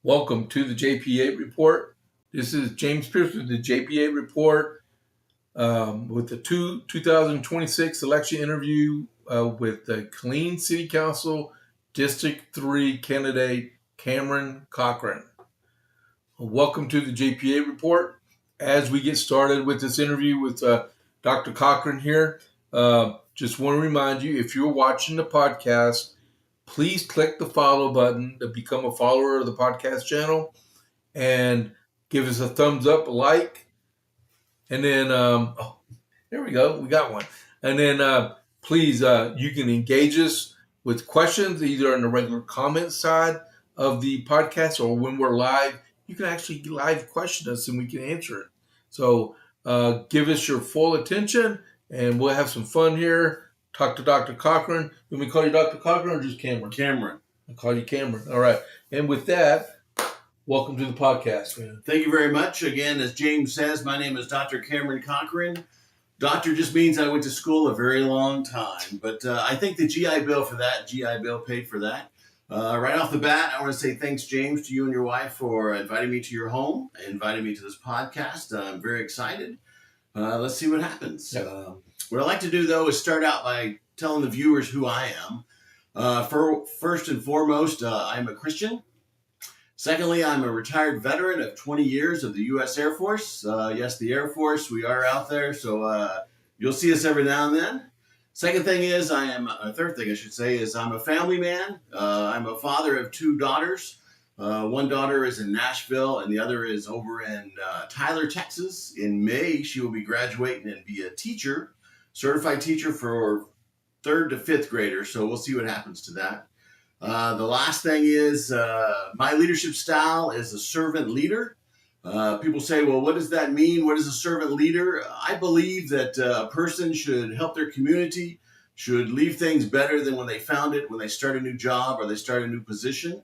Welcome to the JP8 Report. This is James Pierce with the JP8 Report with the 2026 election interview with the Killeen City Council District 3 candidate Camron Cochran. Welcome to the JP8 Report. As we get started with this interview with Dr. Cochran here, just want to remind you, if you're watching the podcast, please click the follow button to become a follower of the podcast channel and give us a thumbs up, a like. And then, there we go. We got one. And then please, you can engage us with questions either on the regular comment side of the podcast or when we're live. You can actually live question us and we can answer it. So give us your full attention and we'll have some fun here. Talk to Dr. Cochran. Let me call you Dr. Cochran or just Camron? Camron. I'll call you Camron. All right. And with that, welcome to the podcast, man. Thank you very much. Again, as James says, my name is Dr. Camron Cochran. Doctor just means I went to school a very long time. But I think the GI Bill paid for that. Right off the bat, I want to say thanks, James, to you and your wife for inviting me to your home, inviting me to this podcast. I'm very excited. Let's see what happens. Yep. What I'd like to do, though, is start out by telling the viewers who I am. First and foremost, I'm a Christian. Secondly, I'm a retired veteran of 20 years of the U.S. Air Force. Yes, the Air Force, we are out there, so you'll see us every now and then. Third thing I should say is I'm a family man. I'm a father of two daughters. One daughter is in Nashville and the other is over in Tyler, Texas. In May, she will be graduating and be a teacher, certified teacher for 3rd to 5th graders. So we'll see what happens to that. The last thing is my leadership style is a servant leader. People say, well, what does that mean? What is a servant leader? I believe that a person should help their community, should leave things better than when they found it, when they start a new job or they start a new position.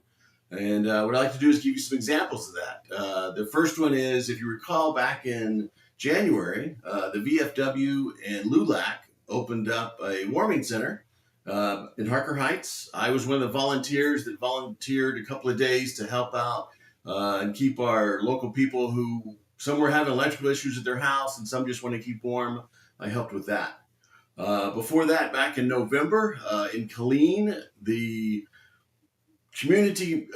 And what I'd like to do is give you some examples of that. The first one is, if you recall back in January, the VFW and LULAC opened up a warming center in Harker Heights. I was one of the volunteers that volunteered a couple of days to help out and keep our local people who, some were having electrical issues at their house and some just want to keep warm. I helped with that. Before that, back in November, in Killeen, the community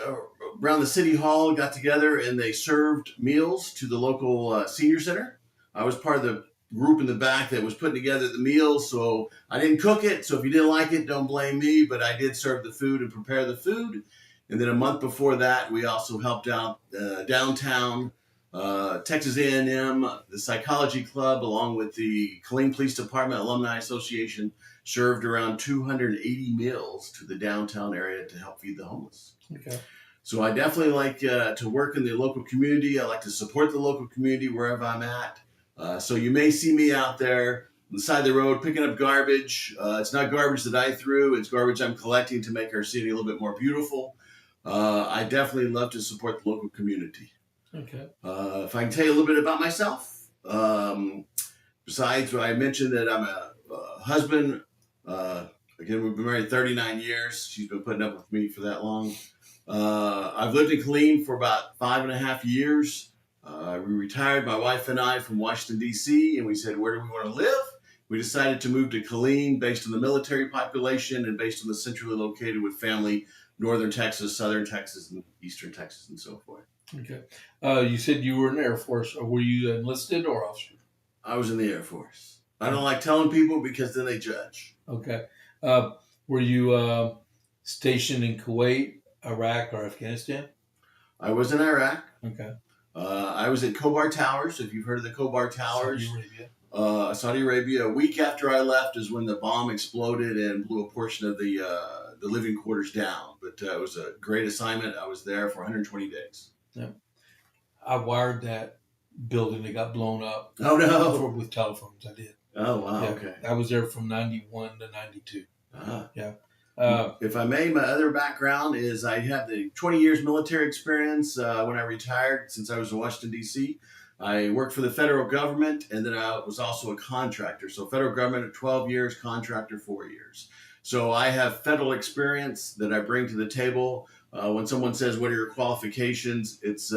around the city hall got together and they served meals to the local senior center. I was part of the group in the back that was putting together the meals, so I didn't cook it. So if you didn't like it, don't blame me, but I did serve the food and prepare the food. And then a month before that, we also helped out downtown Texas A&M, the Psychology Club, along with the Killeen Police Department Alumni Association, served around 280 meals to the downtown area to help feed the homeless. Okay. So I definitely like to work in the local community. I like to support the local community wherever I'm at. So you may see me out there on the side of the road picking up garbage. It's not garbage that I threw. It's garbage I'm collecting to make our city a little bit more beautiful. I definitely love to support the local community. Okay. If I can tell you a little bit about myself, besides what I mentioned that I'm a husband. Again, we've been married 39 years. She's been putting up with me for that long. I've lived in Killeen for about 5.5 years. We retired, my wife and I, from Washington, D.C., and we said, where do we want to live? We decided to move to Killeen based on the military population and based on the centrally located with family, northern Texas, southern Texas, and eastern Texas, and so forth. Okay. You said you were in the Air Force. Or were you enlisted or officer? I was in the Air Force. I don't like telling people because then they judge. Okay. Were you stationed in Kuwait, Iraq, or Afghanistan? I was in Iraq. Okay. I was at Khobar Towers, if you've heard of the Khobar Towers. Saudi Arabia. Saudi Arabia. A week after I left is when the bomb exploded and blew a portion of the living quarters down. But it was a great assignment. I was there for 120 days. Yeah. I wired that building that got blown up. Oh, no. With telephones, I did. Oh, wow. Yeah. Okay. I was there from 91 to 92. Uh-huh. Yeah. If I may, my other background is I have the 20 years military experience when I retired since I was in Washington, D.C. I worked for the federal government, and then I was also a contractor. So federal government, 12 years, contractor, 4 years. So I have federal experience that I bring to the table. When someone says, what are your qualifications? It's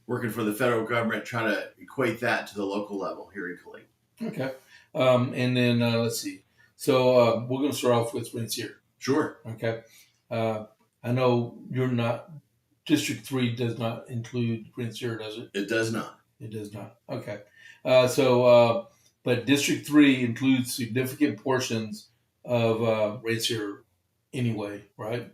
working for the federal government, trying to equate that to the local level here in Killeen. Okay. And then let's see. So we're going to start off with Rancier. Sure. Okay. I know you're not, District 3 does not include Rancier, does it? It does not. It does not. Okay. But District 3 includes significant portions of Rancier anyway, right?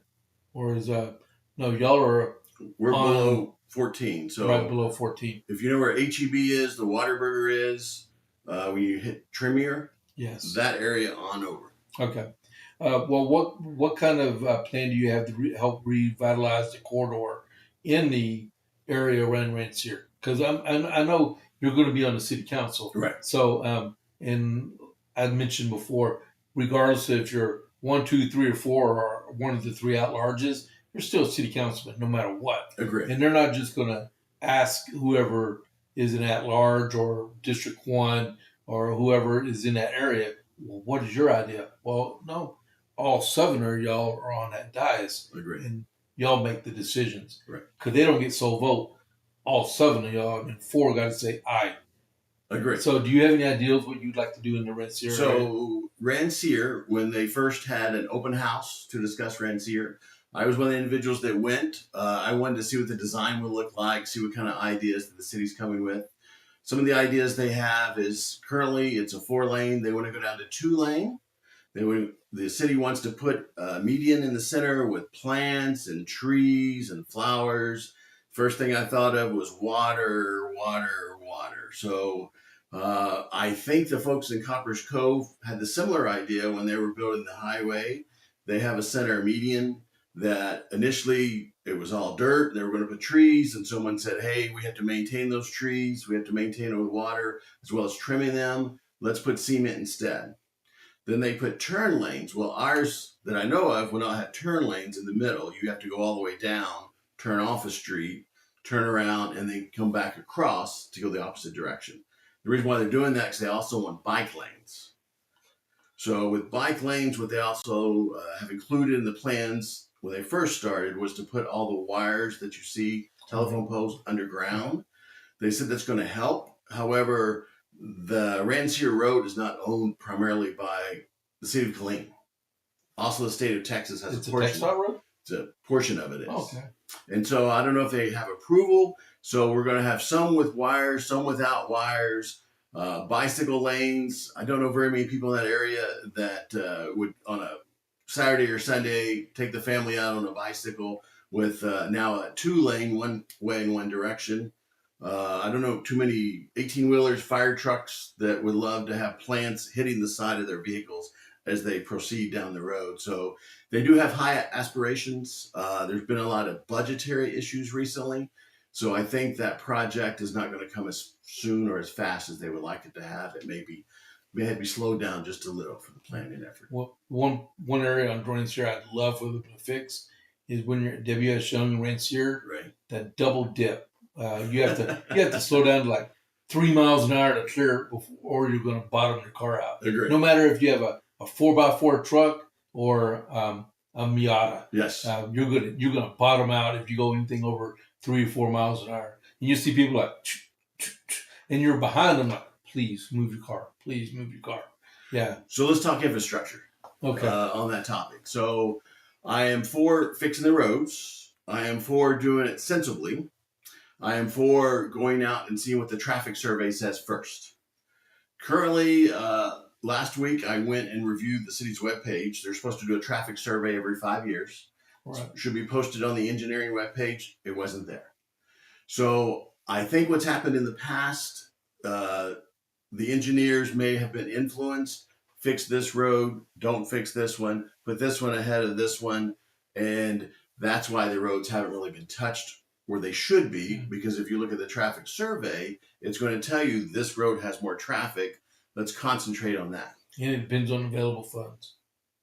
Or is, no, y'all are We're below 14. So right below 14. If you know where HEB is, the Whataburger is, when you hit Tremere, Yes. that area on over. Okay. Well, what kind of plan do you have to help revitalize the corridor in the area around Rancier? Because I know you're going to be on the city council, Right. So and I mentioned before, regardless if you're 1, 2, 3, or 4, or one of the 3 at larges, you're still a city councilman no matter what. Agree. And they're not just going to ask whoever is an at large or District 1 or whoever is in that area, well, what is your idea? Well, no. All 7 of y'all are on that dais. Agree. And y'all make the decisions. Right. Because they don't get sole vote. All 7 of y'all, 4 got to say aye. Agree. So do you have any ideas what you'd like to do in the Rancier area? So Rancier, when they first had an open house to discuss Rancier, I was one of the individuals that went. I wanted to see what the design would look like, see what kind of ideas that the city's coming with. Some of the ideas they have is currently it's a 4-lane. They want to go down to 2-lane. The city wants to put a median in the center with plants and trees and flowers. First thing I thought of was water. So I think the folks in Copper's Cove had the similar idea when they were building the highway. They have a center median that initially it was all dirt. They were going to put trees, and someone said, hey, we have to maintain those trees. We have to maintain them with water as well as trimming them. Let's put cement instead. Then they put turn lanes. Well, ours that I know of will not have turn lanes in the middle. You have to go all the way down, turn off a street, turn around, and then come back across to go the opposite direction. The reason why they're doing that is they also want bike lanes. So with bike lanes, what they also have included in the plans when they first started was to put all the wires that you see, telephone poles, underground. They said that's going to help. However, the Rancier Road is not owned primarily by the city of Killeen. Also, the state of Texas has it's a portion. Textile road? It's a portion of it is. Okay. And so I don't know if they have approval. So we're going to have some with wires, some without wires, bicycle lanes. I don't know very many people in that area that would on a Saturday or Sunday take the family out on a bicycle with now a 2-lane, one way in one direction. I don't know too many 18-wheelers, fire trucks that would love to have plants hitting the side of their vehicles as they proceed down the road. So they do have high aspirations. There's been a lot of budgetary issues recently. So I think that project is not going to come as soon or as fast as they would like it to have. It may have to be slowed down just a little for the planning effort. Well, one area on Rancier I'd love for them to fix is when you're at WS Young and Rancier, Right. that double dip. You have to slow down to like 3 miles an hour to clear it or you're going to bottom your car out. Agree. No matter if you have a 4x4 truck or a Miata. Yes. You're gonna bottom out if you go anything over 3 or 4 miles an hour. And you see people like, and you're behind them like, please move your car. Please move your car. Yeah. So let's talk infrastructure. Okay. On that topic. So I am for fixing the roads. I am for doing it sensibly. I am for going out and seeing what the traffic survey says first. Currently, last week I went and reviewed the city's webpage. They're supposed to do a traffic survey every 5 years. Right. It should be posted on the engineering webpage. It wasn't there. So I think what's happened in the past, the engineers may have been influenced. Fix this road, don't fix this one, put this one ahead of this one. And that's why the roads haven't really been touched where they should be, because if you look at the traffic survey, it's going to tell you this road has more traffic. Let's concentrate on that. And it depends on available funds.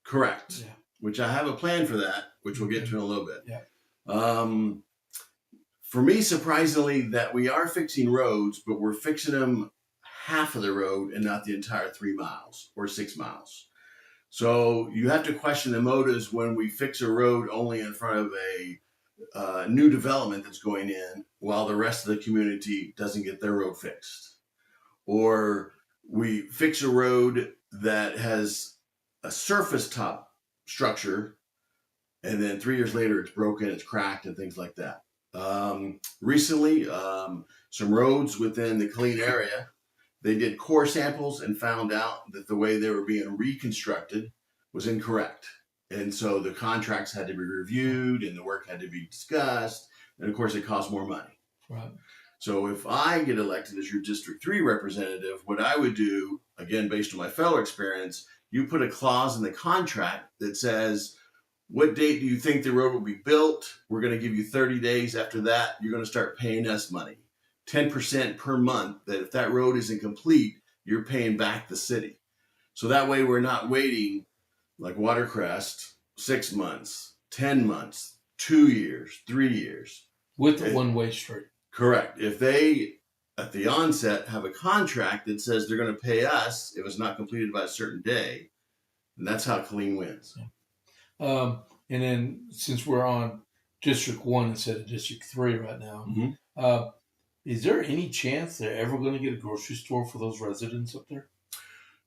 Correct. Yeah. Which I have a plan for that, which we'll get to in a little bit. Yeah. For me, surprisingly, that we are fixing roads, but we're fixing them half of the road and not the entire 3 miles or 6 miles. So you have to question the motives when we fix a road only in front of a new development that's going in while the rest of the community doesn't get their road fixed. Or we fix a road that has a surface top structure, and then 3 years later it's broken, it's cracked, and things like that. Recently, some roads within the Killeen area, they did core samples and found out that the way they were being reconstructed was incorrect. And so the contracts had to be reviewed and the work had to be discussed. And of course, it cost more money. Right. So if I get elected as your District 3 representative, what I would do, again, based on my fellow experience, you put a clause in the contract that says, what date do you think the road will be built? We're going to give you 30 days. After that, you're going to start paying us money. 10% per month, that if that road isn't complete, you're paying back the city. So that way we're not waiting like Watercrest 6 months, 10 months, 2 years, 3 years. With a one-way street. Correct. If they, at the onset, have a contract that says they're going to pay us if it's not completed by a certain day, and that's how Killeen wins. Yeah. And then since we're on District 1 instead of District 3 right now, is there any chance they're ever going to get a grocery store for those residents up there?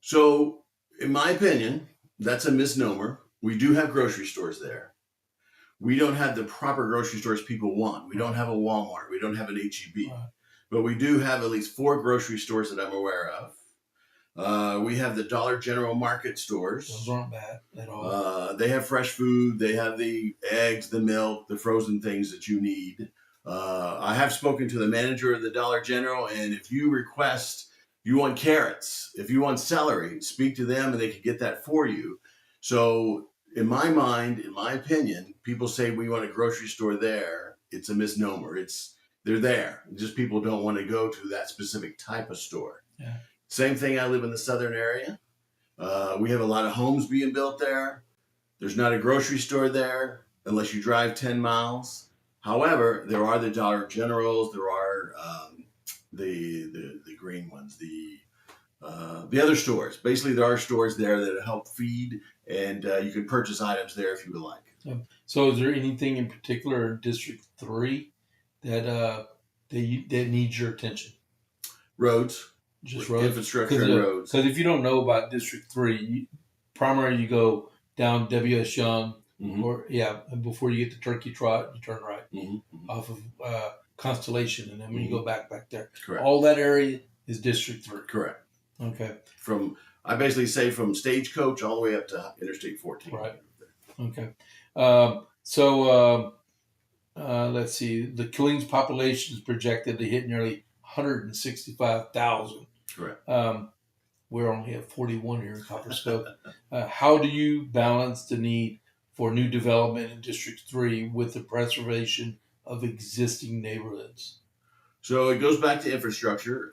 So, in my opinion, that's a misnomer. We do have grocery stores there. We don't have the proper grocery stores people want. We don't have a Walmart. We don't have an H-E-B. Right. But we do have at least 4 grocery stores that I'm aware of. We have the Dollar General market stores. Those aren't bad at all. They have fresh food. They have the eggs, the milk, the frozen things that you need. I have spoken to the manager of the Dollar General, and if you request, you want carrots, if you want celery, speak to them and they can get that for you. So in my mind, in my opinion, people say we want a grocery store there. It's a misnomer. They're there. Just people don't want to go to that specific type of store. Yeah. Same thing, I live in the southern area. We have a lot of homes being built there. There's not a grocery store there unless you drive 10 miles. However, there are the Dollar Generals. There are the green ones, the other stores. Basically, there are stores there that help feed, and you can purchase items there if you would like. So is there anything in particular in District 3 that needs your attention? Roads. Just roads? Infrastructure and roads. Because if you don't know about District 3, primarily you go down W.S. Young, and before you get to Turkey Trot, you turn right off of Constellation, and then when you go back there. Correct. All that area is District 3. Correct. Okay. I basically say from Stagecoach all the way up to Interstate 14. Right. Okay. Let's see. The Killeen's population is projected to hit nearly 165,000. Correct. We only have 41 here in Copperscope. How do you balance the need for new development in District 3 with the preservation of existing neighborhoods? So it goes back to infrastructure.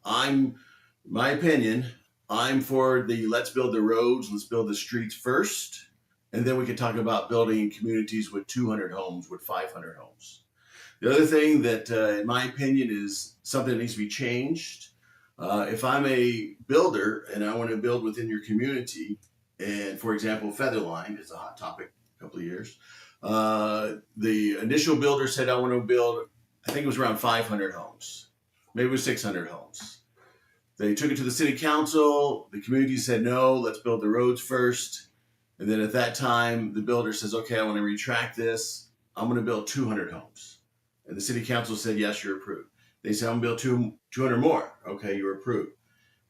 My opinion, I'm for the let's build the roads, let's build the streets first, and then we can talk about building communities with 200 homes, with 500 homes. The other thing that, in my opinion, is something that needs to be changed. If I'm a builder and I want to build within your community, and for example, Featherline is a hot topic a couple of years. The initial builder said, I want to build, I think it was around 500 homes. Maybe it was 600 homes. They took it to the city council. The community said, no, let's build the roads first. And then at that time, the builder says, okay, I want to retract this. I'm going to build 200 homes. And the city council said, yes, you're approved. They said, I'm going to build 200 more. Okay, you're approved.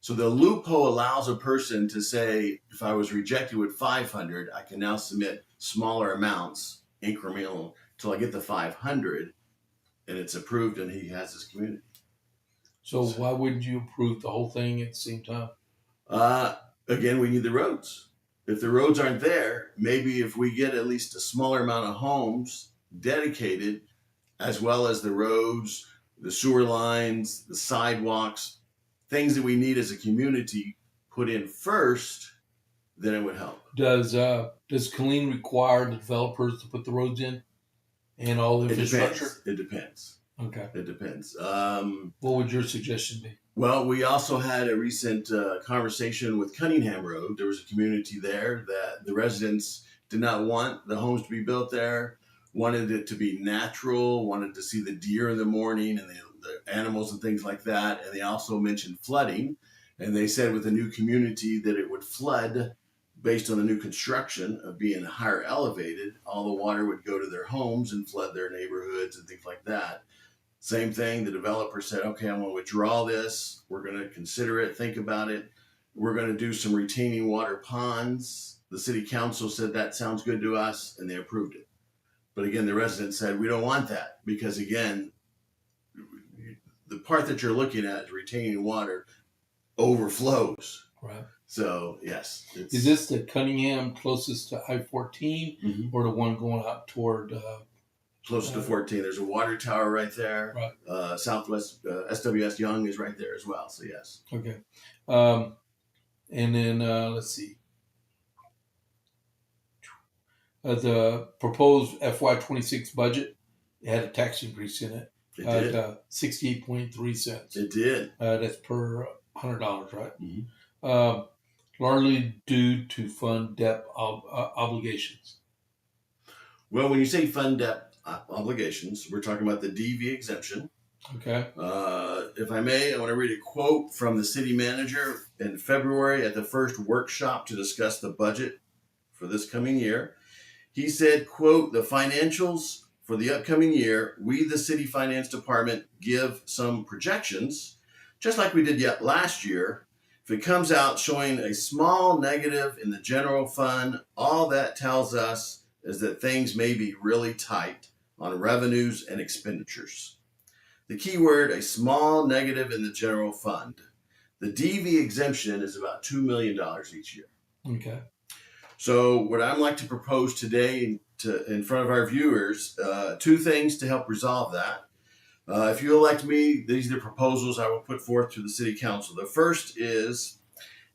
So the loophole allows a person to say, if I was rejected with 500, I can now submit smaller amounts, incremental, until I get the 500, and it's approved and he has his community. So why wouldn't you approve the whole thing at the same time? Again, we need the roads. If the roads aren't there, maybe if we get at least a smaller amount of homes dedicated, as well as the roads, the sewer lines, the sidewalks, things that we need as a community put in first, then it would help. Does Killeen require the developers to put the roads in and all the infrastructure? It depends. Okay. It depends. What would your suggestion be? Well, we also had a recent conversation with Cunningham Road. There was a community there that the residents did not want the homes to be built there. wanted it to be natural, wanted to see the deer in the morning and the animals and things like that. And they also mentioned flooding. And they said with the new community that it would flood based on the new construction of being higher elevated. All the water would go to their homes and flood their neighborhoods and things like that. Same thing, the developer said, okay, I'm going to withdraw this. We're going to consider it, think about it. We're going to do some retaining water ponds. The city council said that sounds good to us, and they approved it. But again, the residents said, we don't want that because, again, the part that you're looking at is retaining water overflows. Right. So, yes. Is this the Cunningham closest to I-14 or the one going out toward... Close to 14. There's a water tower right there. Right. Southwest SWS Young is right there as well. So, yes. Okay. And then, let's see. The proposed FY26 budget, it had a tax increase in it. It did. 68.3 cents. It did. That's per $100, right? Mm-hmm. Largely due to fund debt obligations. Well, when you say fund debt obligations, we're talking about the DV exemption. Okay. If I may, I want to read a quote from the city manager in February at the first workshop to discuss the budget for this coming year. He said, quote, the financials for the upcoming year, we, the city finance department, give some projections, just like we did yet last year. If it comes out showing a small negative in the general fund, all that tells us is that things may be really tight on revenues and expenditures. The key word, a small negative in the general fund. The DV exemption is about $2 million each year. Okay. So what I'd like to propose today in front of our viewers, two things to help resolve that. If you elect me, these are the proposals I will put forth to the city council. The first is,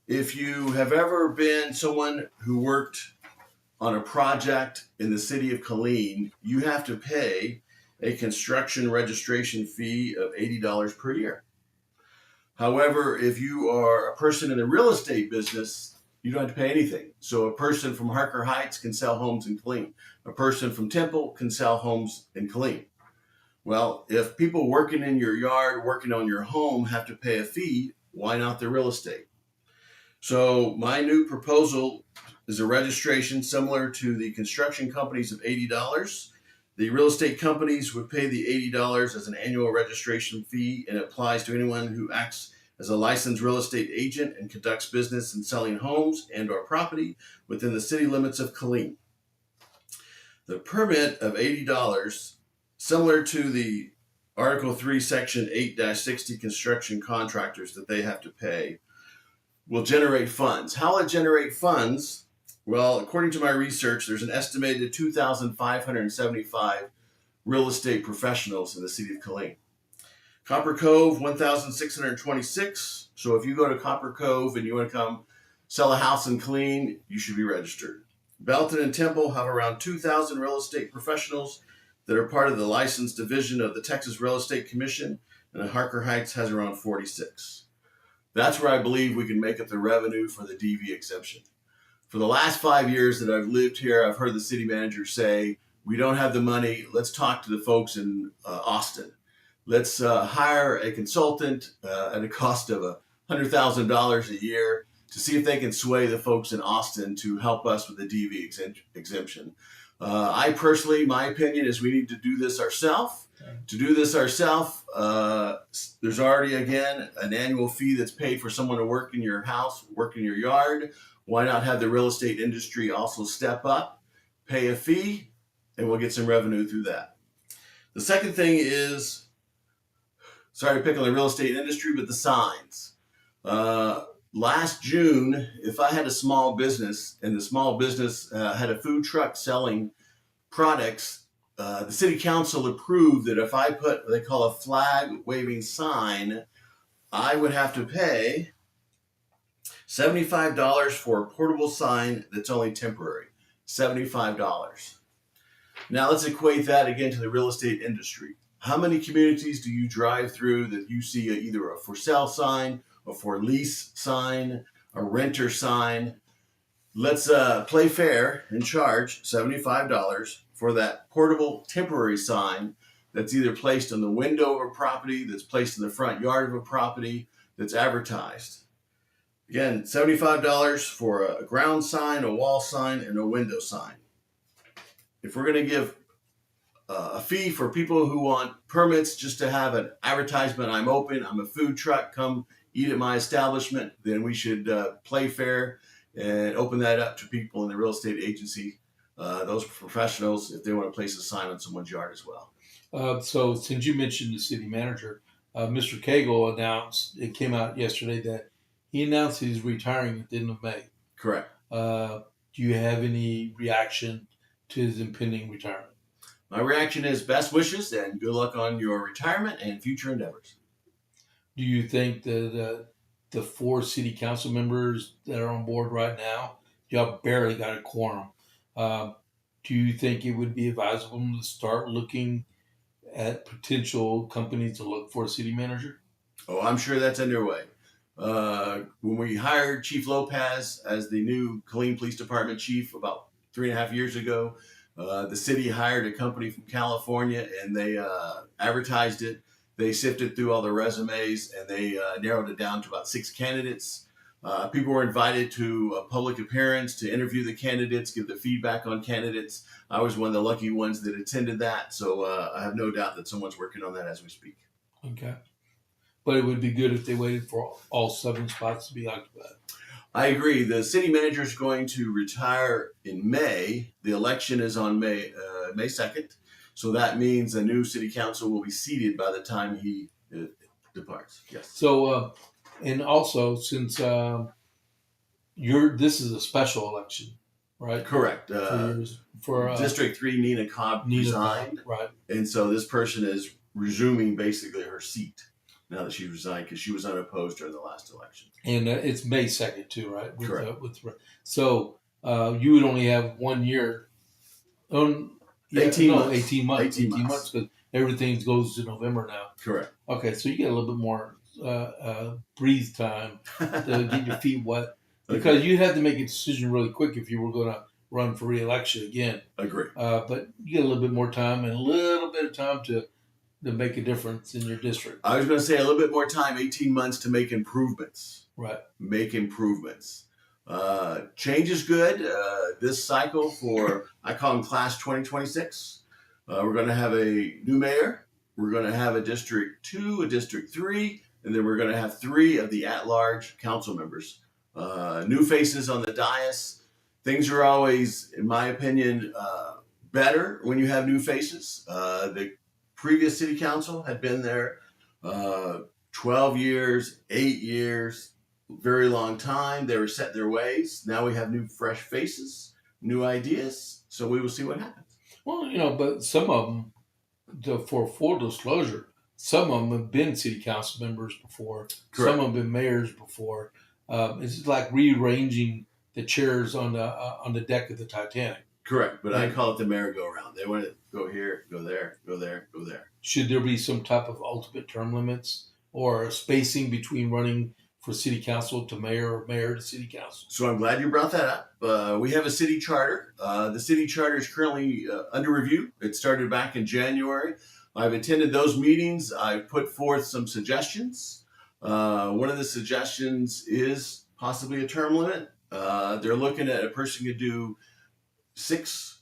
if you have ever been someone who worked on a project in the city of Killeen, you have to pay a construction registration fee of $80 per year. However, if you are a person in the real estate business, you don't have to pay anything. So a person from Harker Heights can sell homes in Killeen. A person from Temple can sell homes in Killeen. Well, if people working in your yard, working on your home have to pay a fee, why not the real estate? So my new proposal is a registration similar to the construction companies of $80. The real estate companies would pay the $80 as an annual registration fee, and it applies to anyone who acts as a licensed real estate agent and conducts business in selling homes and or property within the city limits of Killeen. The permit of $80, similar to the Article 3, Section 8-60 construction contractors that they have to pay, will generate funds. How will it generate funds? Well, according to my research, there's an estimated 2,575 real estate professionals in the city of Killeen. Copper Cove, 1,626. So if you go to Copper Cove and you want to come sell a house in Killeen, you should be registered. Belton and Temple have around 2,000 real estate professionals that are part of the licensed division of the Texas Real Estate Commission, and Harker Heights has around 46. That's where I believe we can make up the revenue for the DV exemption. For the last 5 years that I've lived here, I've heard the city manager say, we don't have the money, let's talk to the folks in Austin. Let's hire a consultant at a cost of $100,000 a year to see if they can sway the folks in Austin to help us with the DV exemption. I personally, my opinion is we need to do this ourselves. To do this ourselves, there's already, again, an annual fee that's paid for someone to work in your house, work in your yard. Why not have the real estate industry also step up, pay a fee, and we'll get some revenue through that. The second thing is, sorry to pick on the real estate industry, but the signs. Last June, if I had a small business and the small business had a food truck selling products, the city council approved that if I put what they call a flag waving sign, I would have to pay $75 for a portable sign that's only temporary. $75. Now let's equate that again to the real estate industry. How many communities do you drive through that you see either a for sale sign, a for lease sign, a renter sign? Let's play fair and charge $75 for that portable temporary sign that's either placed on the window of a property, that's placed in the front yard of a property, that's advertised. Again, $75 for a ground sign, a wall sign, and a window sign. If we're going to give a fee for people who want permits just to have an advertisement, I'm open, I'm a food truck, come eat at my establishment, then we should play fair and open that up to people in the real estate agency, those professionals, if they want to place a sign on someone's yard as well. So since you mentioned the city manager, Mr. Cagle announced, it came out yesterday that he announced he's retiring at the end of May. Correct. Do you have any reaction to his impending retirement? My reaction is best wishes and good luck on your retirement and future endeavors. Do you think that the 4 city council members that are on board right now, y'all barely got a quorum, do you think it would be advisable to start looking at potential companies to look for a city manager? Oh, I'm sure that's underway. When we hired Chief Lopez as the new Killeen Police Department chief about 3.5 years ago, the city hired a company from California and they advertised it. They sifted through all the resumes and they narrowed it down to about 6 candidates. People were invited to a public appearance to interview the candidates, give the feedback on candidates. I was one of the lucky ones that attended that, so I have no doubt that someone's working on that as we speak. Okay. But it would be good if they waited for all 7 spots to be occupied. I agree. The city manager is going to retire in May. The election is on May 2nd. So that means a new city council will be seated by the time he departs. Yes. So, and also since this is a special election, right? Correct. For District 3, Nina Cobb resigned. Right. And so this person is resuming basically her seat now that she resigned because she was unopposed during the last election. And it's May 2nd too, right? Correct. So you would only have 1 year. 18 months because everything goes to November now. Correct. Okay, so you get a little bit more breathe time to get your feet wet because you'd have to make a decision really quick if you were going to run for re-election again. Agree. But you get a little bit more time and a little bit of time to make a difference in your district. I was going to say a little bit more time, 18 months to make improvements. Right. Make improvements. Change is good. This cycle for, I call them class 2026. We're going to have a new mayor. We're going to have a District 2, a District 3, and then we're going to have 3 of the at-large council members. New faces on the dais. Things are always, in my opinion, better when you have new faces. The previous city council had been there 12 years, 8 years, very long time. They were set in their ways. Now we have new fresh faces, new ideas. So we will see what happens. Well, but some of them, for full disclosure, some of them have been city council members before. Correct. Some have been mayors before. It's like rearranging the chairs on the deck of the Titanic. Correct, but I call it the merry-go-round. They want to go here, go there, go there, go there. Should there be some type of ultimate term limits or spacing between running for city council to mayor or mayor to city council? So I'm glad you brought that up. We have a city charter. The city charter is currently under review. It started back in January. I've attended those meetings. I've put forth some suggestions. One of the suggestions is possibly a term limit. They're looking at a person could do 6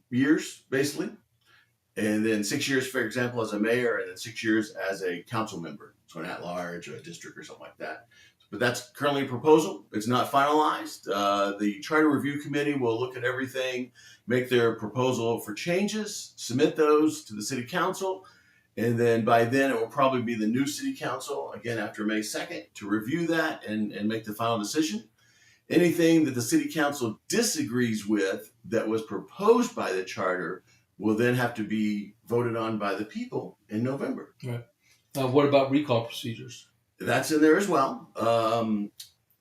years, basically. And then 6 years, for example, as a mayor, and then 6 years as a council member. So an at-large or a district or something like that. But that's currently a proposal. It's not finalized. The Charter Review Committee will look at everything, make their proposal for changes, submit those to the City Council, and then by then it will probably be the new City Council, again after May 2nd, to review that and make the final decision. Anything that the City Council disagrees with that was proposed by the Charter will then have to be voted on by the people in November. Right. What about recall procedures? That's in there as well.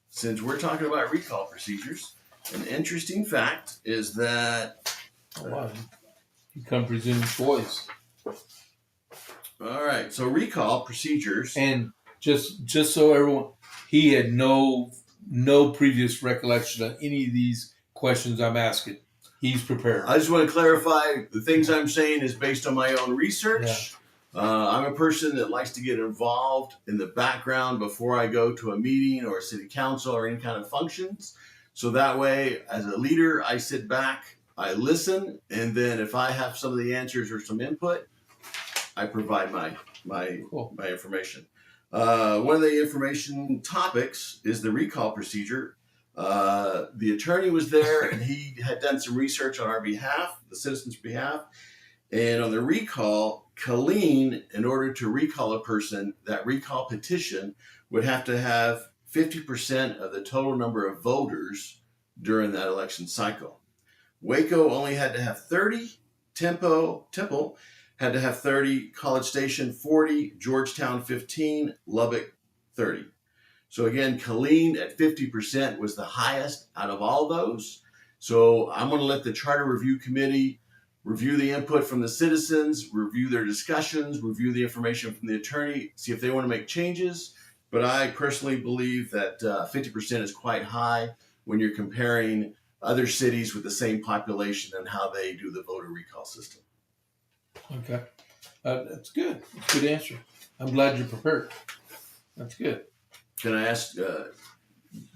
Since we're talking about recall procedures, an interesting fact is that... wow. You come presenting choice. All right, so recall procedures... And just so everyone... He had no previous recollection of any of these questions I'm asking. he's prepared. I just want to clarify the things I'm saying is based on my own research. I'm a person that likes to get involved in the background before I go to a meeting or a city council or any kind of functions. So that way, as a leader, I sit back, I listen, and then if I have some of the answers or some input, I provide my information. One of the information topics is the recall procedure. The attorney was there and he had done some research on our behalf, the citizens' behalf. And on the recall, Killeen, in order to recall a person, that recall petition would have to have 50% of the total number of voters during that election cycle. Waco only had to have 30, Temple had to have 30, College Station 40, Georgetown 15, Lubbock 30. So again, Killeen at 50% was the highest out of all those. So I'm going to let the Charter Review Committee review the input from the citizens, review their discussions, review the information from the attorney, see if they want to make changes. But I personally believe that 50% is quite high when you're comparing other cities with the same population and how they do the voter recall system. Okay. That's good. That's a good answer. I'm glad you're prepared. That's good. Can I ask,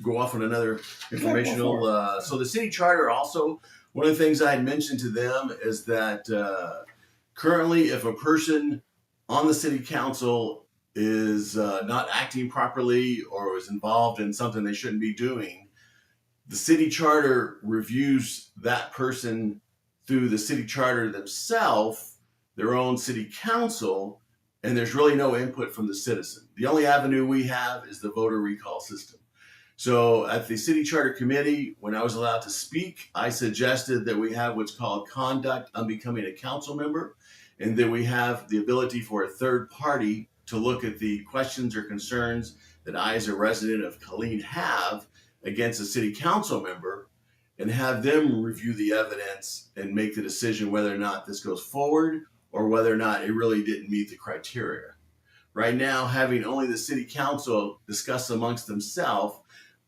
go off on another informational? So the city charter also, one of the things I had mentioned to them is that currently if a person on the city council is not acting properly or is involved in something they shouldn't be doing, the city charter reviews that person through the city charter themselves, their own city council, and there's really no input from the citizen. The only avenue we have is the voter recall system. So at the city charter committee, when I was allowed to speak, I suggested that we have what's called conduct unbecoming a council member, and that we have the ability for a third party to look at the questions or concerns that I, as a resident of Killeen, have against a city council member, and have them review the evidence and make the decision whether or not this goes forward or whether or not it really didn't meet the criteria. Right now, having only the city council discuss amongst themselves,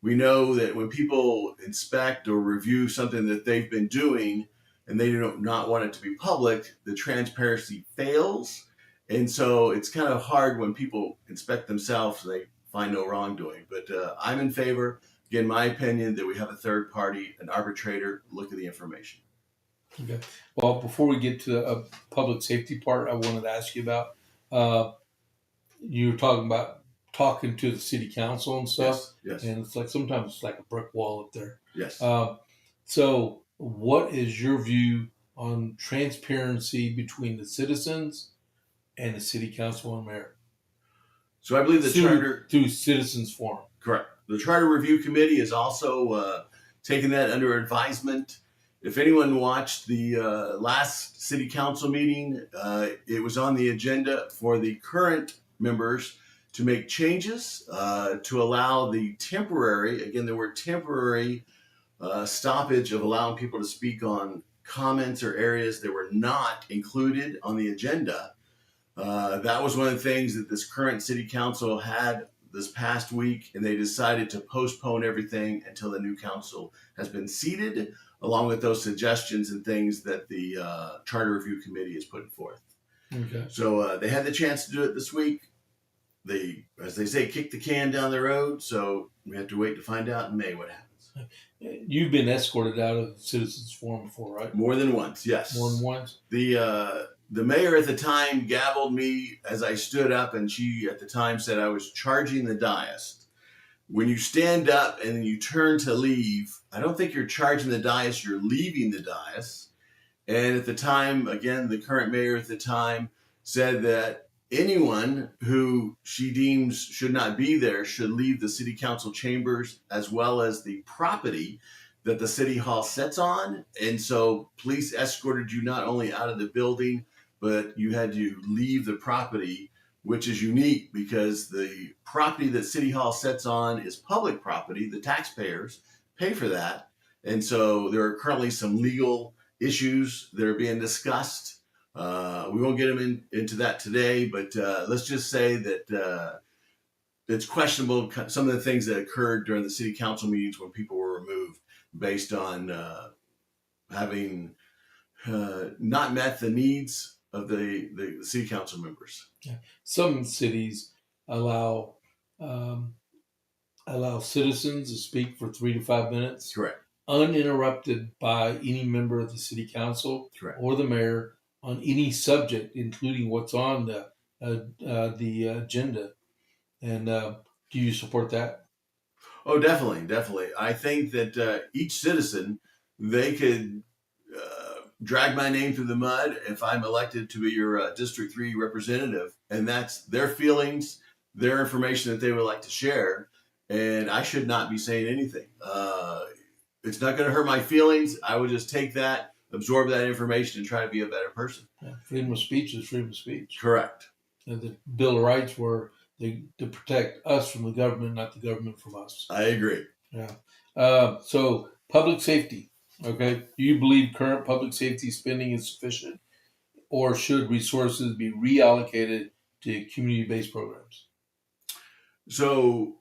we know that when people inspect or review something that they've been doing and they do not want it to be public, the transparency fails. And so it's kind of hard when people inspect themselves and they find no wrongdoing. But I'm in favor, again, my opinion, that we have a third party, an arbitrator, look at the information. Okay. Well, before we get to the public safety part, I wanted to ask you about, you were talking about talking to the city council and stuff. Yes. And it's like, sometimes it's like a brick wall up there. Yes. So what is your view on transparency between the citizens and the city council and mayor? So I believe the charter... Through citizens forum. Correct. The Charter Review Committee is also taking that under advisement. If anyone watched the last city council meeting, it was on the agenda for the current members to make changes to allow the temporary, again, the word temporary, stoppage of allowing people to speak on comments or areas that were not included on the agenda. That was one of the things that this current city council had this past week, and they decided to postpone everything until the new council has been seated, along with those suggestions and things that the Charter Review Committee is putting forth. Okay. So they had the chance to do it this week. They, as they say, kicked the can down the road, so we have to wait to find out in May what happens. You've been escorted out of the Citizens Forum before, right? More than once, yes. More than once? The mayor at the time gabbled me as I stood up, and she at the time said I was charging the dais. When you stand up and you turn to leave, I don't think you're charging the dais, you're leaving the dais. And at the time, again, the current mayor at the time said that anyone who she deems should not be there should leave the city council chambers, as well as the property that the city hall sits on. And so police escorted you not only out of the building, but you had to leave the property, which is unique because the property that city hall sits on is public property. The taxpayers pay for that. And so there are currently some legal issues that are being discussed. We won't get them into that today, but let's just say that it's questionable some of the things that occurred during the city council meetings when people were removed based on having not met the needs of the city council members. Yeah. Some cities allow citizens to speak for 3 to 5 minutes, Correct. uninterrupted by any member of the city council Correct. or the mayor on any subject, including what's on the agenda. And do you support that? Oh, definitely, definitely. I think that each citizen, they could drag my name through the mud if I'm elected to be your District 3 representative. And that's their feelings, their information that they would like to share. And I should not be saying anything. It's not going to hurt my feelings. I would just take that, absorb that information, and try to be a better person. Yeah. Freedom of speech is freedom of speech. Correct. And the Bill of Rights were to protect us from the government, not the government from us. I agree. Yeah. So public safety. Okay. Do you believe current public safety spending is sufficient, or should resources be reallocated to community-based programs? So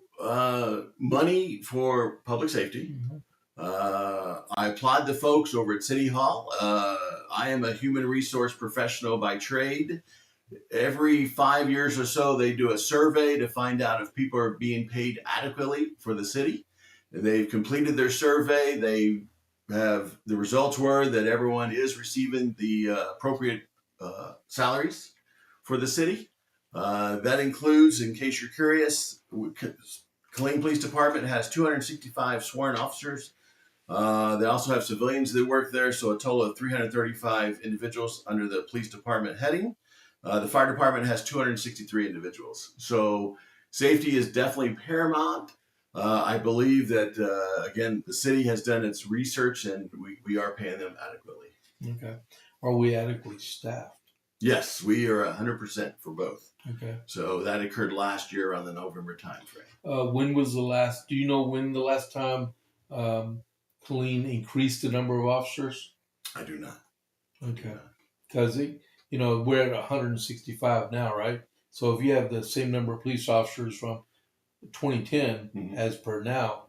money for public safety. Mm-hmm. I applaud the folks over at City Hall. I am a human resource professional by trade. Every 5 years or so, they do a survey to find out if people are being paid adequately for the city. And they've completed their survey. The results were that everyone is receiving the appropriate salaries for the city. That includes, in case you're curious, Killeen Police Department has 265 sworn officers. They also have civilians that work there, so a total of 335 individuals under the police department heading. The fire department has 263 individuals. So safety is definitely paramount. I believe that, again, the city has done its research and we are paying them adequately. Okay. Are we adequately staffed? Yes, we are 100% for both. Okay. So that occurred last year around the November timeframe. When was the last, do you know when the last time Killeen increased the number of officers? I do not. Okay. Because, we're at 165 now, right? So if you have the same number of police officers from 2010 as per now,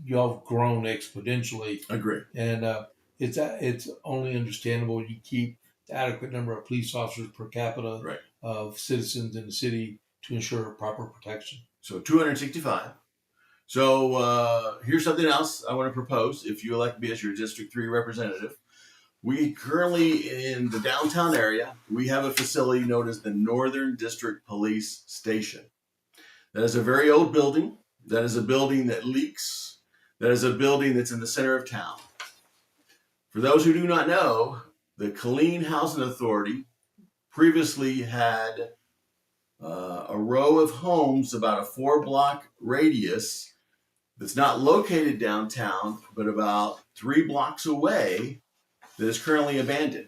y'all have grown exponentially. Agree. And it's only understandable you keep the adequate number of police officers per capita of citizens in the city to ensure proper protection. So 265. So here's something else I want to propose. If you elect me as your District 3 representative, we currently, in the downtown area, we have a facility known as the Northern District Police Station. That is a very old building. That is a building that leaks. That is a building that's in the center of town. For those who do not know, the Killeen Housing Authority previously had a row of homes about a 4-block radius that's not located downtown, but about 3 blocks away, that is currently abandoned.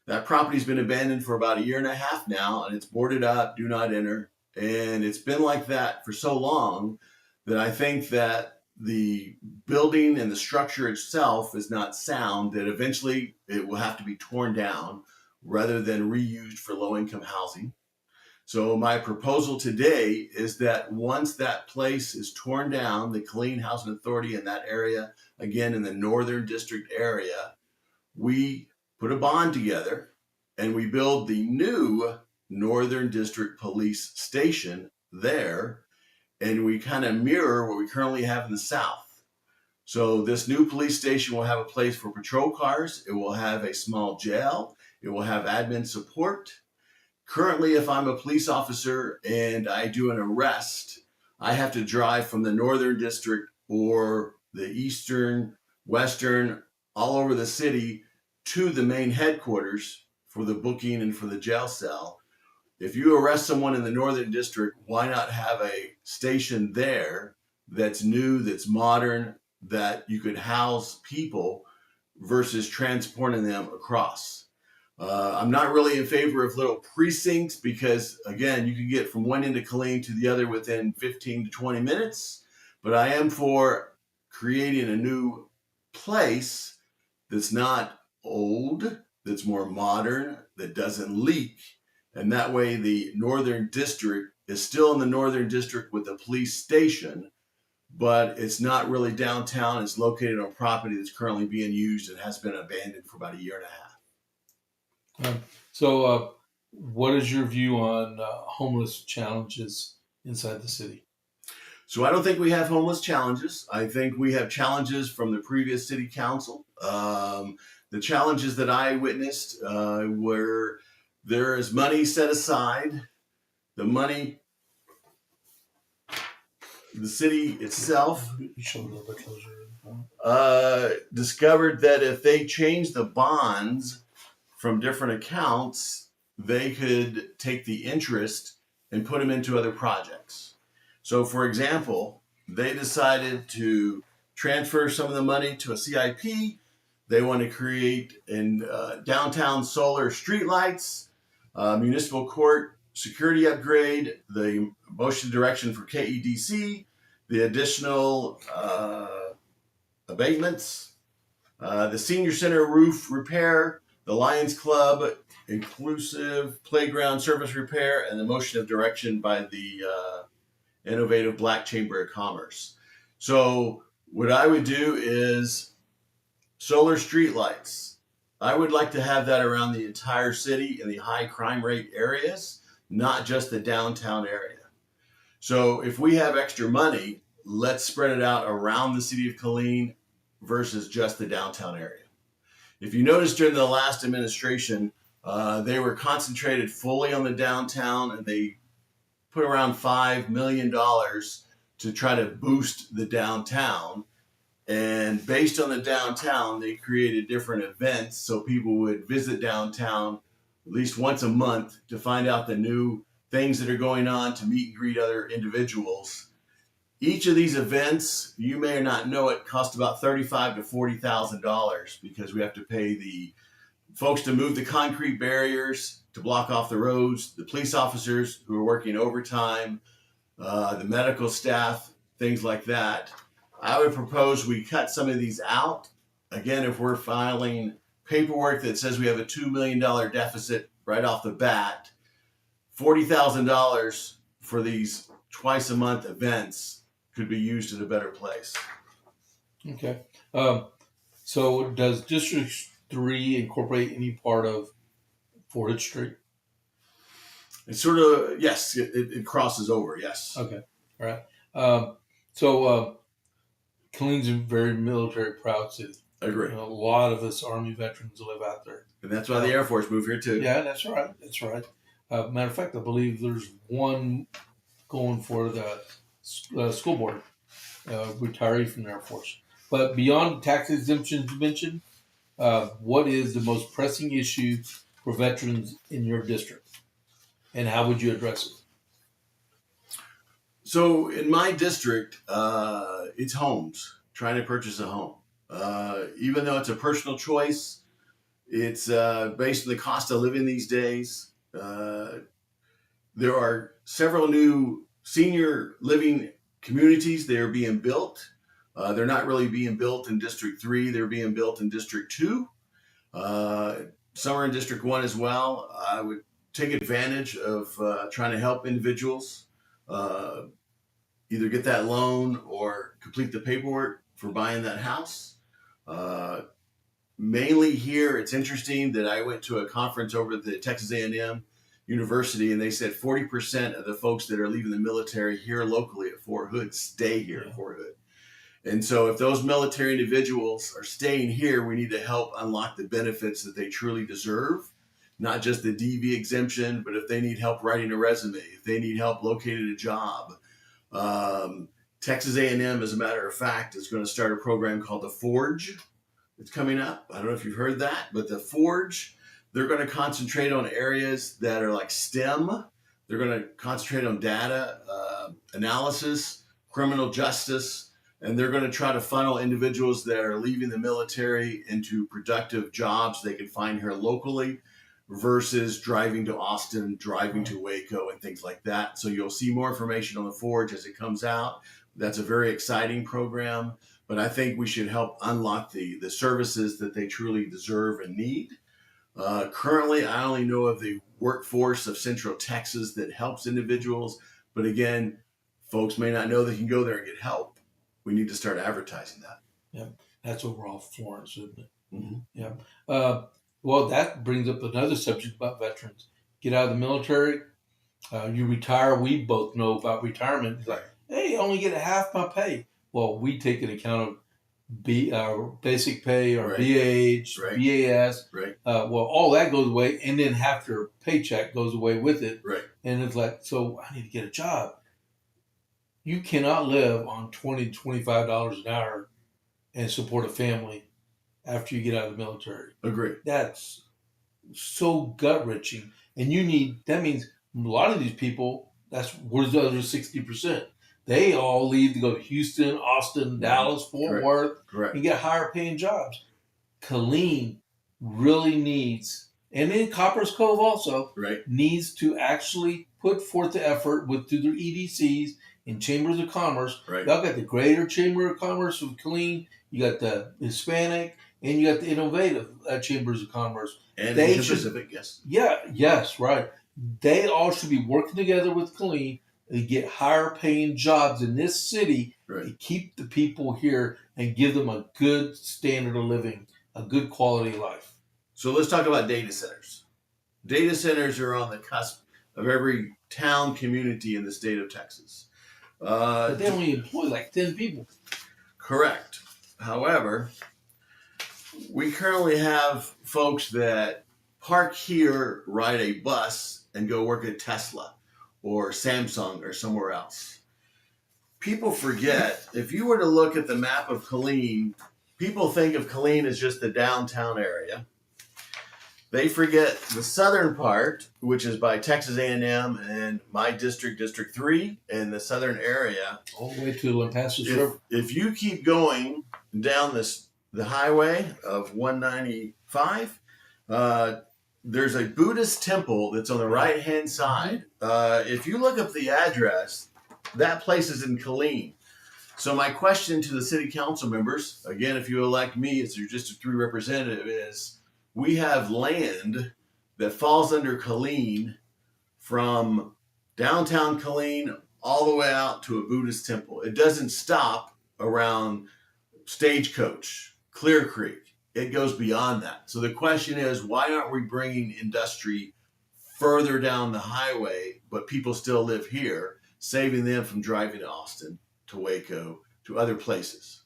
That property's been abandoned for about 1.5 years now, and it's boarded up, do not enter. And it's been like that for so long that I think that the building and the structure itself is not sound, that eventually it will have to be torn down rather than reused for low-income housing. So my proposal today is that once that place is torn down, the Killeen Housing Authority in that area, again in the Northern District area, we put a bond together and we build the new Northern District Police Station there, and we kind of mirror what we currently have in the South. So this new police station will have a place for patrol cars. It will have a small jail. It will have admin support. Currently, if I'm a police officer and I do an arrest, I have to drive from the Northern District or the Eastern, Western, all over the city to the main headquarters for the booking and for the jail cell. If you arrest someone in the Northern District, why not have a station there that's new, that's modern, that you could house people versus transporting them across? I'm not really in favor of little precincts because, again, you can get from one end of Killeen to the other within 15 to 20 minutes. But I am for creating a new place that's not old, that's more modern, that doesn't leak. And that way the Northern District is still in the Northern District with the police station, but it's not really downtown. It's located on property that's currently being used and has been abandoned for about a year and a half. So, what is your view on homeless challenges inside the city? So I don't think we have homeless challenges. I think we have challenges from the previous city council. The challenges that I witnessed were there is money set aside. The money, the city itself discovered that if they changed the bonds from different accounts, they could take the interest and put them into other projects. So, for example, they decided to transfer some of the money to a CIP. They want to create in downtown solar streetlights, municipal court security upgrade, the motion direction for KEDC, the additional abatements, the senior center roof repair, the Lions Club inclusive playground service repair, and the motion of direction by the Innovative Black Chamber of Commerce. So what I would do is solar streetlights. I would like to have that around the entire city in the high crime rate areas, not just the downtown area. So if we have extra money, let's spread it out around the city of Killeen versus just the downtown area. If you notice during the last administration, they were concentrated fully on the downtown, and they put around $5 million to try to boost the downtown. And based on the downtown, they created different events so people would visit downtown at least once a month to find out the new things that are going on, to meet and greet other individuals. Each of these events, you may or not know it, cost about $35,000 to $40,000 because we have to pay the folks to move the concrete barriers to block off the roads, the police officers who are working overtime, the medical staff, things like that. I would propose we cut some of these out. Again, if we're filing paperwork that says we have a $2 million deficit right off the bat, $40,000 for these twice a month events could be used in a better place. Okay. So does District 3 incorporate any part of 4th Street? It's sort of, yes, it crosses over, yes. Okay. All right. So Killeen's a very military proud city. I agree. A lot of us Army veterans live out there. And that's why the Air Force moved here too. Yeah, that's right. That's right. Matter of fact, I believe there's one going for the school board, retiree from the Air Force. But beyond the tax exemptions you mentioned, what is the most pressing issue for veterans in your district? And how would you address it? So in my district, it's homes, trying to purchase a home. Even though it's a personal choice, it's based on the cost of living these days. There are several new senior living communities that are being built. They're not really being built in District 3. They're being built in District 2. Some are in District 1 as well. I would take advantage of trying to help individuals either get that loan or complete the paperwork for buying that house. Mainly here, it's interesting that I went to a conference over at the Texas A&M University, and they said 40% of the folks that are leaving the military here locally at Fort Hood stay here at Fort Hood. And so if those military individuals are staying here, we need to help unlock the benefits that they truly deserve, not just the DV exemption, but if they need help writing a resume, if they need help locating a job. Texas A&M, as a matter of fact, is going to start a program called the Forge. It's coming up. I don't know if you've heard that, but the Forge, they're going to concentrate on areas that are like STEM. They're going to concentrate on data analysis, criminal justice, and they're going to try to funnel individuals that are leaving the military into productive jobs they can find here locally versus driving to Austin, driving to Waco, and things like that. So you'll see more information on the Forge as it comes out. That's a very exciting program, but I think we should help unlock the services that they truly deserve and need. Currently, I only know of the workforce of Central Texas that helps individuals, but again, folks may not know they can go there and get help. we need to start advertising that. Yeah, that's overall Florence, isn't it? Mm-hmm. Yeah. Well, that brings up another subject about veterans. Get out of the military, you retire. We both know about retirement. It's like, hey, I only get a half my pay. Well, we take an account of basic pay or Right. BAH, Right. BAS. Right. Well, all that goes away, and then half your paycheck goes away with it. Right. And it's like, so I need to get a job. You cannot live on $20, $25 an hour and support a family after you get out of the military. Agree. That's so gut wrenching, and that means a lot of these people. Where's the other 60%? They all leave to go to Houston, Austin, Dallas, Fort Worth, and get higher paying jobs. Killeen really needs, and then Copper's Cove also needs to actually put forth the effort through their EDCs and chambers of commerce. Y'all got the Greater Chamber of Commerce of Killeen. You got the Hispanic, and you got the innovative chambers of commerce. And Asia Pacific, yes. Yeah, yes, right. They all should be working together with Killeen to get higher paying jobs in this city to keep the people here and give them a good standard of living, a good quality of life. So let's talk about data centers. Data centers are on the cusp of every town community in the state of Texas. But they only employ like 10 people. Correct. However, we currently have folks that park here, ride a bus, and go work at Tesla or Samsung or somewhere else. People forget, if you were to look at the map of Killeen, people think of Killeen as just the downtown area. They forget the southern part, which is by Texas A&M and my district, District 3, and the southern area. All the way to Lampasas River. If you keep going down the highway of 195, there's a Buddhist temple that's on the right-hand side. If you look up the address, that place is in Killeen. So my question to the city council members, again, if you elect me as your District 3 representative, is we have land that falls under Killeen from downtown Killeen all the way out to a Buddhist temple. It doesn't stop around Stagecoach, Clear Creek. It goes beyond that. So the question is, why aren't we bringing industry further down the highway, but people still live here, saving them from driving to Austin, to Waco, to other places?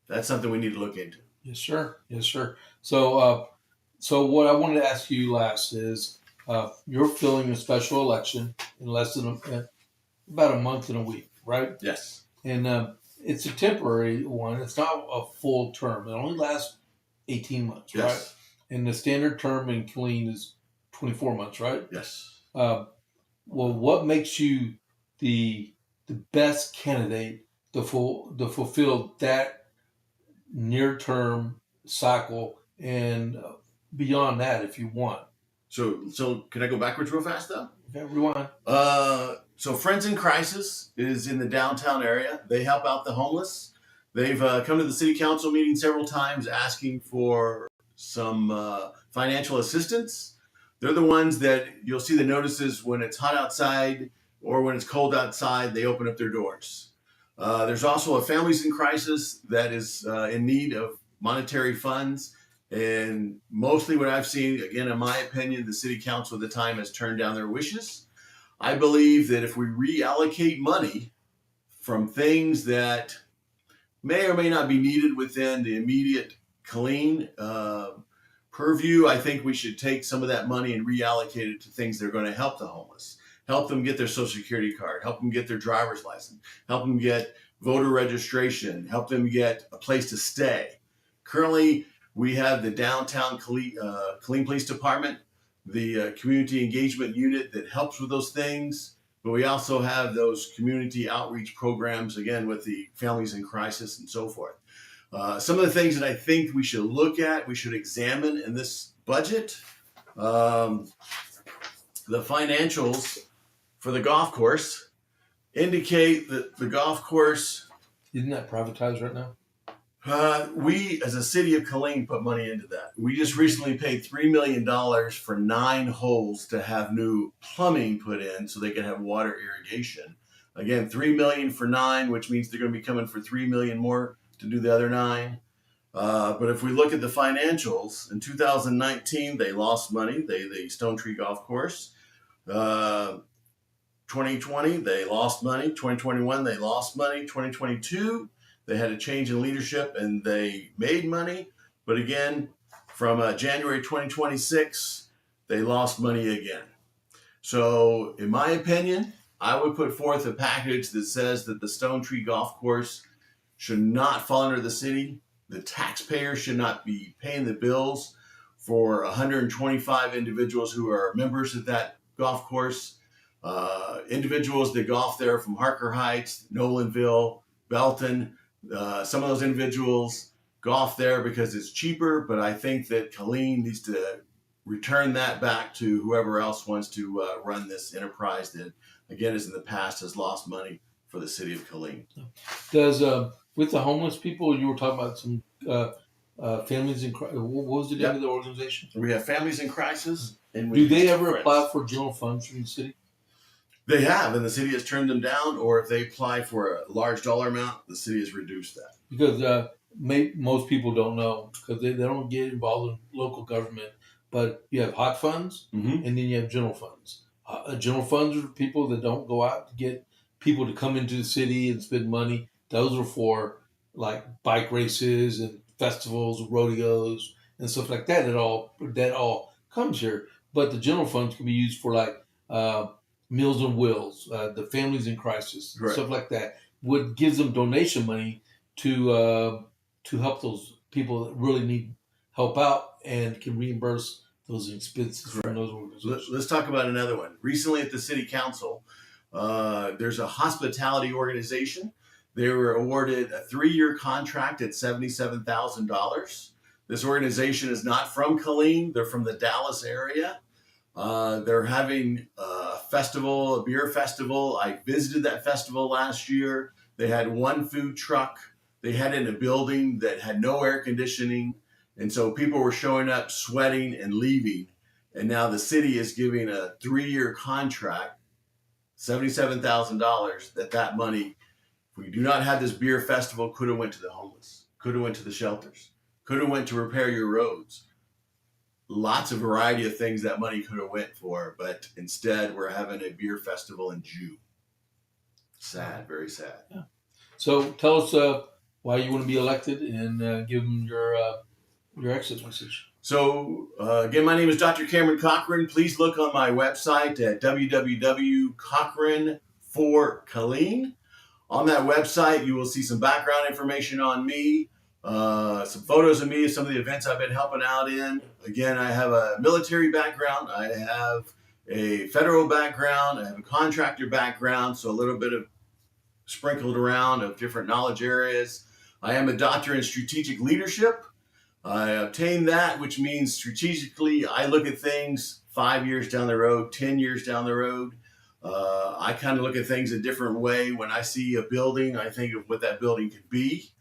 That's something we need to look into. Yes, sir. Yes, sir. So what I wanted to ask you last is, you're filling a special election in less than about a month and a week, right? Yes. And it's a temporary one. It's not a full term. It only lasts 18 months, Yes. right? And the standard term in Killeen is 24 months, right? Yes. Well, what makes you the best candidate to fulfill that near-term cycle and beyond that, if you want? So can I go backwards real fast, though? Okay, rewind. So Friends in Crisis is in the downtown area. They help out the homeless. They've come to the city council meeting several times asking for some financial assistance. They're the ones that you'll see the notices when it's hot outside or when it's cold outside, they open up their doors. There's also a Families in Crisis that is in need of monetary funds. And mostly what I've seen, again, in my opinion, the city council at the time has turned down their wishes. I believe that if we reallocate money from things that may or may not be needed within the immediate Killeen purview, I think we should take some of that money and reallocate it to things that are going to help the homeless, help them get their Social Security card, help them get their driver's license, help them get voter registration, help them get a place to stay. Currently, we have the downtown Killeen Police Department, the community engagement unit that helps with those things. But we also have those community outreach programs, again, with the Families in Crisis and so forth. Some of the things that I think we should look at, we should examine in this budget, the financials for the golf course indicate that the golf course... Isn't that privatized right now? We, as a city of Killeen, put money into that. We just recently paid $3 million for 9 holes to have new plumbing put in so they can have water irrigation. Again, $3 million for 9, which means they're going to be coming for $3 million more to do the other 9. But if we look at the financials, in 2019 they lost money. The Stone Tree Golf Course. 2020 they lost money. 2021 they lost money. 2022 they had a change in leadership and they made money. But again, from January 2026, they lost money again. So, in my opinion, I would put forth a package that says that the Stone Tree Golf Course should not fall under the city. The taxpayer should not be paying the bills for 125 individuals who are members of that golf course. Individuals that golf there from Harker Heights, Nolanville, Belton. Some of those individuals golf there because it's cheaper, but I think that Killeen needs to return that back to whoever else wants to run this enterprise that, again, as in the past, has lost money for the city of Killeen. Does with the homeless people, you were talking about some families in crisis. What was the name of the organization? We have Families in Crisis. And do they ever apply for general funds from the city? They have, and the city has turned them down. Or if they apply for a large dollar amount, the city has reduced that. Because most people don't know because they don't get involved in local government. But you have hot funds, and then you have general funds. General funds are people that don't go out to get people to come into the city and spend money. Those are for like bike races and festivals, rodeos, and stuff like that. That all comes here. But the general funds can be used for like Meals on Wheels, the Families in Crisis, stuff like that. What gives them donation money to help those people that really need help out and can reimburse those expenses from those organizations. Let's talk about another one. Recently at the city council, there's a hospitality organization. They were awarded a 3-year contract at $77,000. This organization is not from Killeen. They're from the Dallas area. They're having a festival, a beer festival. I visited that festival last year. They had one food truck. They had it in a building that had no air conditioning. And so people were showing up, sweating, and leaving. And now the city is giving a 3-year contract, $77,000, that money, if we do not have this beer festival, could have went to the homeless, could have went to the shelters, could have went to repair your roads. Lots of variety of things that money could have went for, but instead we're having a beer festival in June. Sad, very sad. Yeah. So tell us why you want to be elected and give them your exit message. So, again, my name is Dr. Camron Cochran. Please look on my website at www.cochran4killeen. On that website, you will see some background information on me, some photos of me, some of the events I've been helping out in. Again, I have a military background. I have a federal background. I have a contractor background, so a little bit of sprinkled around of different knowledge areas. I am a doctor in strategic leadership. I obtained that, which means strategically, I look at things 5 years down the road, 10 years down the road. I kind of look at things a different way. When I see a building, I think of what that building could be.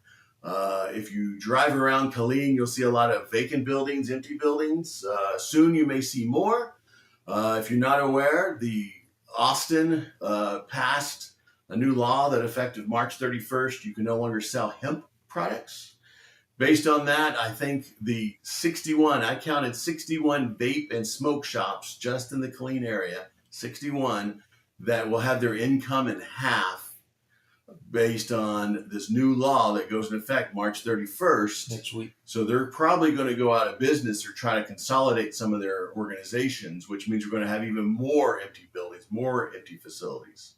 If you drive around Killeen, you'll see a lot of vacant buildings, empty buildings. Soon you may see more. If you're not aware, the Austin passed a new law that effective March 31st, you can no longer sell hemp products. Based on that, I think I counted 61 vape and smoke shops just in the Killeen area, 61, that will have their income in half based on this new law that goes in effect March 31st. Next week. So they're probably going to go out of business or try to consolidate some of their organizations, which means we're going to have even more empty buildings, more empty facilities.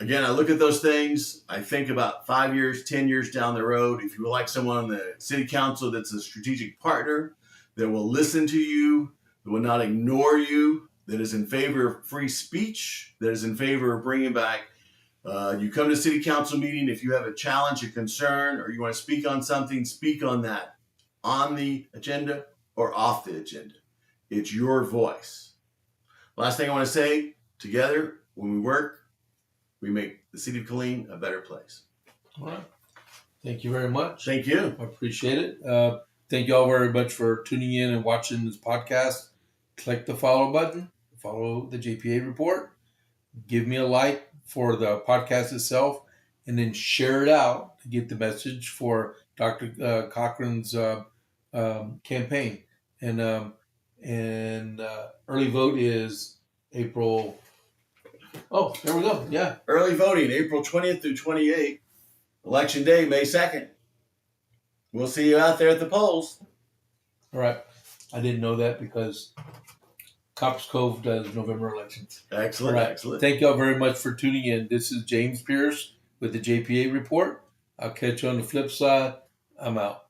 Again, I look at those things. I think about 5 years, 10 years down the road. If you would like someone on the city council that's a strategic partner, that will listen to you, that will not ignore you, that is in favor of free speech, that is in favor of bringing back, you come to city council meeting, if you have a challenge, a concern, or you want to speak on something, speak on that on the agenda or off the agenda. It's your voice. Last thing I want to say, together, when we work, we make the city of Killeen a better place. All right. Thank you very much. Thank you. I appreciate it. Thank you all very much for tuning in and watching this podcast. Click the follow button. Follow the JP8 Report. give me a like for the podcast itself, and then share it out to get the message for Dr. Cochran's campaign. And early vote is April. Oh, there we go. Yeah. Early voting, April 20th through 28th. Election day, May 2nd. We'll see you out there at the polls. All right. I didn't know that because Coppers Cove does November elections. Excellent, All right. excellent. Thank y'all very much for tuning in. This is James Pierce with the JP8 Report. I'll catch you on the flip side. I'm out.